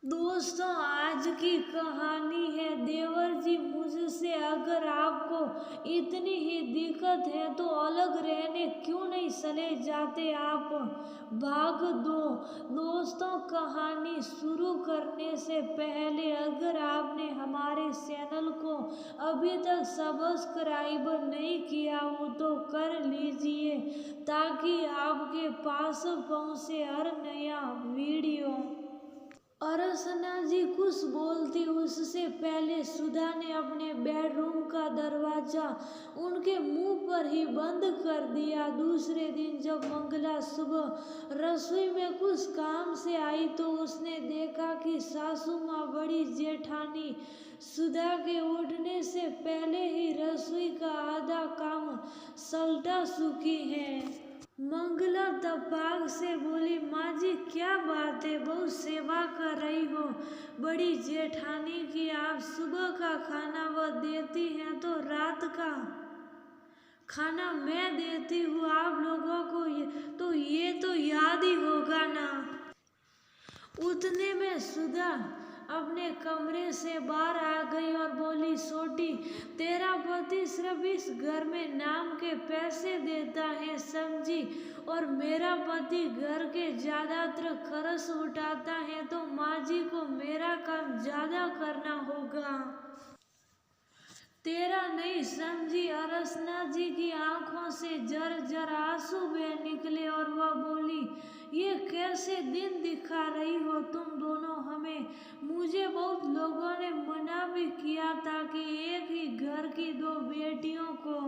दोस्तों, आज की कहानी है देवर जी मुझसे। अगर आपको इतनी ही दिक्कत है तो अलग रहने क्यों नहीं चले जाते आप। भाग दो। दोस्तों, कहानी शुरू करने से पहले अगर आपने हमारे चैनल को अभी तक सब्सक्राइब नहीं किया हो तो कर लीजिए, ताकि आपके पास पहुंचे हर नया वीडियो। अर्चना जी कुछ बोलती उससे पहले सुधा ने अपने बेडरूम का दरवाजा उनके मुंह पर ही बंद कर दिया। दूसरे दिन जब मंगला सुबह रसोई में कुछ काम से आई तो उसने देखा कि सासू माँ बड़ी जेठानी सुधा के उठने से पहले ही रसोई का आधा काम सलटा चुकी है। मंगला तपाक से बोली, माँ जी क्या बात है, बहुत सेवा कर रही हो बड़ी जेठानी की। आप सुबह का खाना वह देती हैं तो रात का खाना मैं देती हूँ आप लोगों को, ये तो याद ही होगा ना। उतने में सुधा अपने कमरे से बाहर आ गई और बोली, छोटी तेरा पति सिर्फ इस घर में नाम के पैसे देता है समझी, और मेरा पति घर के ज्यादातर खर्च उठाता है, तो माँ जी को मेरा काम ज्यादा करना होगा। तेरा नहीं समझी। अर्चना जी की आंखों से जर जर आंसू बह निकले और वह बोली, ये कैसे दिन दिखा रही हो तुम दोनों हमें। मुझे बहुत लोगों ने मना भी किया था कि एक ही घर की दो बेटियों को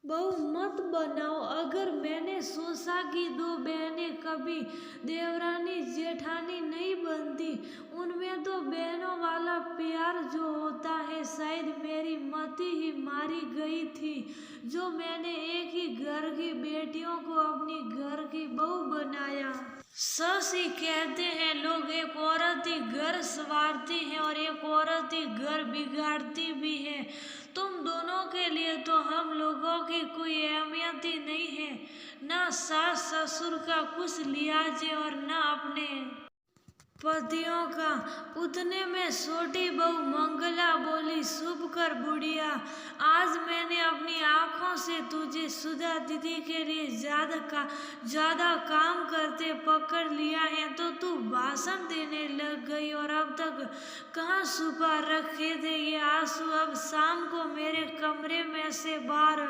बहू मत बनाओ। अगर मैंने सोचा कि दो बहनें कभी देवरानी जेठानी नहीं बनती, उनमें तो बहनों वाला प्यार जो होता है, शायद मेरी मति ही मारी गई थी जो मैंने एक ही घर की बेटियों को अपनी घर की बहू बनाया। सच ही कहते हैं लोग, एक औरत ही घर संवारती है और एक औरत ही घर बिगाड़ती भी है। तुम दोनों के लिए तो हम लोगों की कोई अहमियत ही नहीं है, ना सास ससुर का कुछ लिहाज है और ना अपने पतियों का। उतने में छोटी बहू मंगला बोली, शुभ कर बुढ़िया, आज मैंने अपनी आंखों से तुझे सुधा दीदी के लिए ज्यादा काम करते पकड़ लिया है, तो तू भाषण देने लग गई। और अब तक कहाँ छुपा रखे थे ये आंसू, अब शाम को मेरे कमरे में से बाहर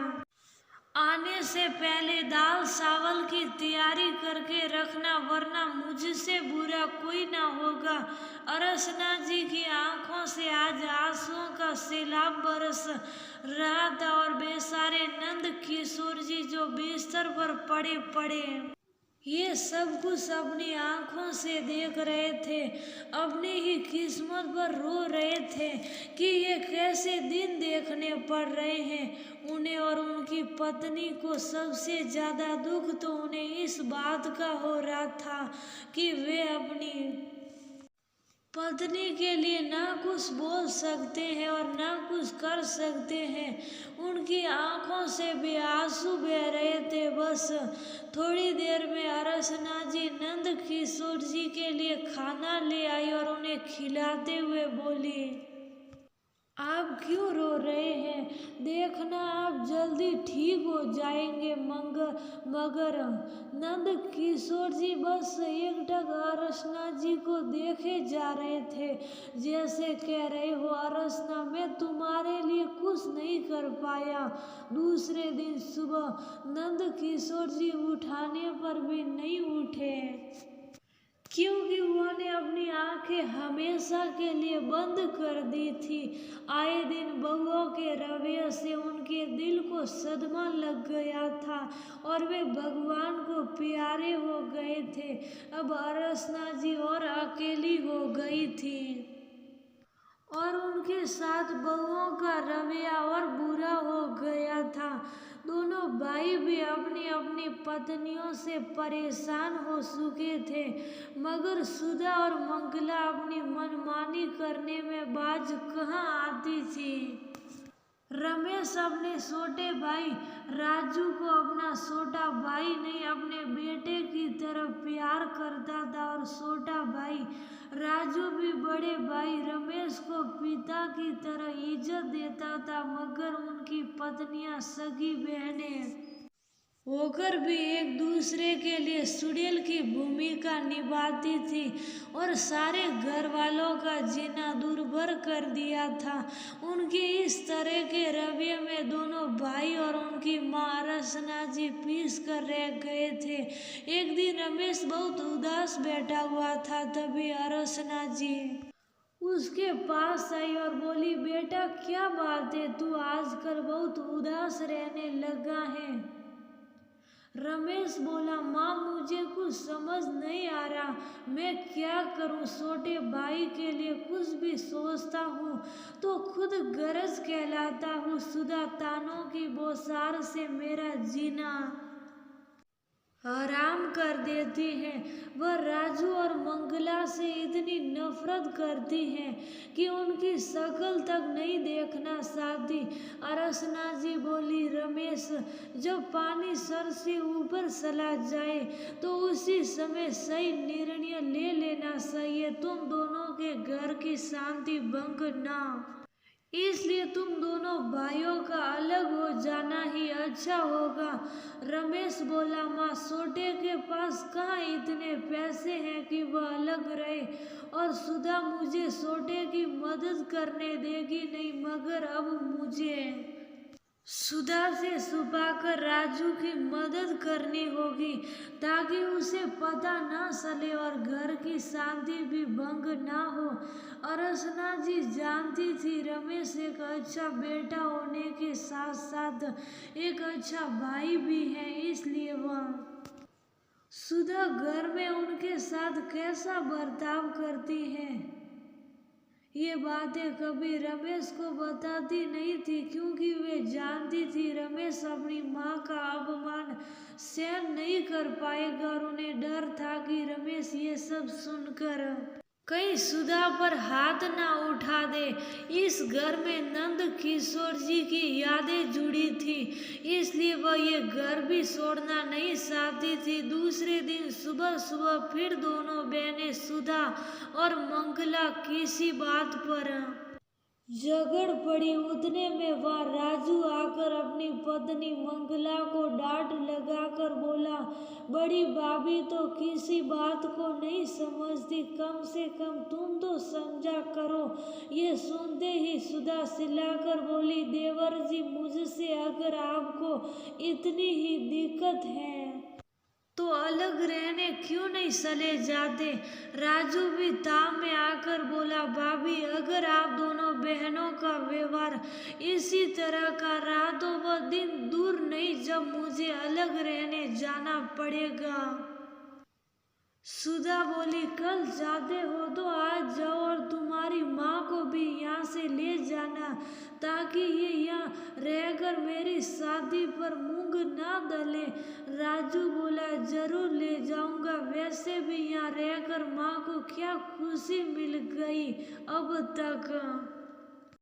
आने से पहले दाल चावल की तैयारी करके रखना, वरना मुझसे बुरा कोई ना होगा। अर्चना जी की आंखों से आज आंसुओं का सैलाब बरस रहा था और बेचारे नंद किशोर जी जो बिस्तर पर पड़े पड़े ये सब कुछ अपनी आंखों से देख रहे थे, अपनी ही किस्मत पर रो रहे थे कि ये कैसे दिन देखने पड़ रहे हैं उन्हें और उनकी पत्नी को। सबसे ज्यादा दुख तो उन्हें इस बात का हो रहा था कि वे अपनी पत्नी के लिए ना कुछ बोल सकते हैं और ना कुछ कर सकते हैं। उनकी आंखों से भी आंसू बह रहे थे। बस थोड़ी देर में अर्चना जी नंद किशोर जी के लिए खाना ले आई और उन्हें खिलाते हुए बोली, आप क्यों रो रहे हैं, देखना आप जल्दी ठीक हो जाएंगे। मगर नंद किशोर जी बस एकटक अर्चना जी को देखे जा रहे थे, जैसे कह रहे हो, अर्चना मैं तुम्हारे लिए कुछ नहीं कर पाया। दूसरे दिन सुबह नंद किशोर जी उठाने पर भी नहीं उठे, क्योंकि उन्होंने अपनी आंखें हमेशा के लिए बंद कर दी थी। आए दिन बहुओं के रवैये से उनके दिल को सदमा लग गया था और वे भगवान को प्यारे हो गए थे। अब अर्चना जी और अकेली हो गई थी और उनके साथ बहुओं का रवैया और बुरा हो गया था। दोनों भाई भी अपनी अपनी पत्नियों से परेशान हो चुके थे, मगर सुधा और मंगला अपनी मनमानी करने में बाज कहाँ आती थी। रमेश अपने छोटे भाई राजू को अपना छोटा भाई नहीं अपने बेटे की तरह प्यार करता था और छोटा भाई राजू भी बड़े भाई रमेश को पिता की तरह इज्जत देता था, मगर उनकी पत्नियां सगी बहनें होकर भी एक दूसरे के लिए सुड़ैल की भूमिका निभाती थी और सारे घर वालों का जीना दुर्भर कर दिया था। उनके इस तरह के रवैये में दोनों भाई और उनकी माँ अरसना जी पीस कर रह गए थे। एक दिन रमेश बहुत उदास बैठा हुआ था, तभी अरसना जी उसके पास आई और बोली, बेटा क्या बात है, तू आजकल बहुत उदास रहने लगा है। रमेश बोला, माँ मुझे कुछ समझ नहीं आ रहा, मैं क्या करूँ। छोटे भाई के लिए कुछ भी सोचता हूँ तो खुद गरज कहलाता हूँ। सुधा तानों की बौछार से मेरा जीना हराम कर देती है। वह राजू और मंगला से इतनी नफरत करती है कि उनकी शक्ल तक नहीं देखना चाहती। अरसना जी बोली, रमेश जब पानी सर से ऊपर चला जाए तो उसी समय सही निर्णय ले लेना चाहिए। तुम दोनों के घर की शांति भंग ना, इसलिए तुम दोनों भाइयों का अलग हो जाना ही अच्छा होगा। रमेश बोला, माँ छोटे के पास कहाँ इतने पैसे हैं कि वह अलग रहे, और सुधा मुझे छोटे की मदद करने देगी नहीं, मगर अब मुझे सुधा से छुपाकर राजू की मदद करनी होगी ताकि उसे पता ना चले और घर की शांति भी भंग ना हो। अरसना जी जानती थी रमेश एक अच्छा बेटा होने के साथ साथ एक अच्छा भाई भी है, इसलिए वह सुधा घर में उनके साथ कैसा बर्ताव करती है ये बातें कभी रमेश को बताती नहीं थी, क्योंकि वे जानती थी रमेश अपनी माँ का अपमान सहन नहीं कर पाएगा और उन्हें डर था कि रमेश ये सब सुनकर कहीं सुधा पर हाथ ना उठा दे। इस घर में नंद किशोर जी की यादें जुड़ी थी, इसलिए वह ये घर भी छोड़ना नहीं चाहती थी। दूसरे दिन सुबह सुबह फिर दोनों बहनें सुधा और मंगला किसी बात पर झगड़ पड़ी। उतने में वह राजू आकर अपनी पत्नी मंगला को डांट लगाकर बोला, बड़ी भाभी तो किसी बात को नहीं समझती, कम से कम तुम तो समझा करो। ये सुनते ही सुधा चिल्लाकर बोली, देवर जी मुझसे अगर आपको इतनी ही दिक्कत है तो अलग रहने क्यों नहीं चले जाते। राजू भी ताव में आकर बोला, भाभी अगर आप दोनों बहनों का व्यवहार इसी तरह का रहा तो वह दिन दूर नहीं जब मुझे अलग रहने जाना पड़ेगा। सुधा बोली, कल जाते हो तो आज जाओ और तुम्हारी माँ को भी यहाँ से ले जाना ताकि ये यहाँ रहकर मेरी शादी पर मूंग ना दले। राजू बोला, जरूर ले जाऊंगा, वैसे भी यहाँ रहकर माँ को क्या खुशी मिल गई अब तक।